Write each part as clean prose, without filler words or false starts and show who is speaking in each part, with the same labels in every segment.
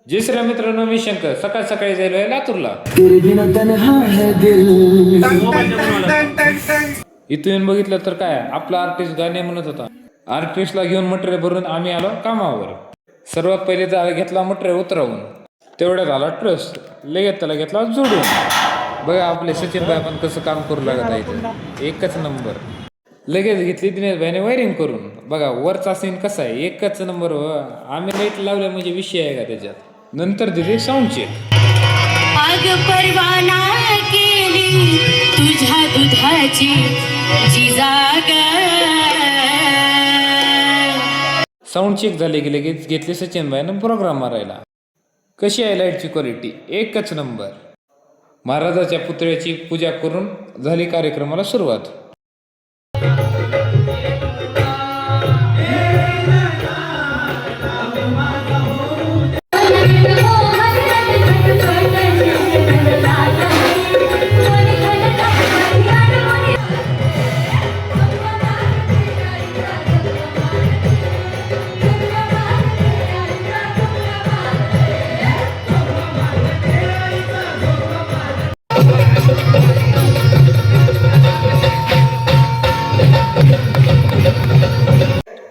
Speaker 1: जय श्रीराम मित्रांनो, मी शंकर. सकाळ सकाळी जायलो आहे लातूरला. इथून येऊन बघितलं तर काय, आपला आर्टिस्ट गाणे म्हणत होता. आर्टिस्टला घेऊन मटेरियल भरून आम्ही आलो कामावर. सर्वात पहिले तर घेतला मटेरियल उतरवून, तेवढ्यात आला ट्रस्ट. लगेच त्याला घेतला जोडून. बघा आपले सचिन भाई पण कसं काम करू लागत आहे, एकच नंबर. लगेच घेतली दिनेश भाईने वायरिंग करून. बघा वरचा सीन कसा आहे, एकच नंबर. आम्ही लाईट लावल्या म्हणजे विषय आहे का त्याच्यात. नंतर दिली साऊंड चेक.
Speaker 2: आग परवाना केली तुझ्या दुधाची जिजाग.
Speaker 1: साऊंड चेक झाले की लगेच घेतले सचिन भाईनं प्रोग्राम मारायला. कशी आहे लाईटची क्वालिटी, एकच नंबर. महाराजाच्या पुतळ्याची पूजा करून झाली कार्यक्रमाला सुरुवात.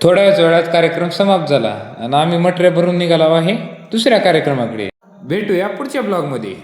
Speaker 1: थोड्याच वेळात कार्यक्रम समाप्त झाला आणि आम्ही मटेरियल भरून निघालो आहे दुसऱ्या कार्यक्रमाकडे. भेटूया पुढच्या ब्लॉगमध्ये.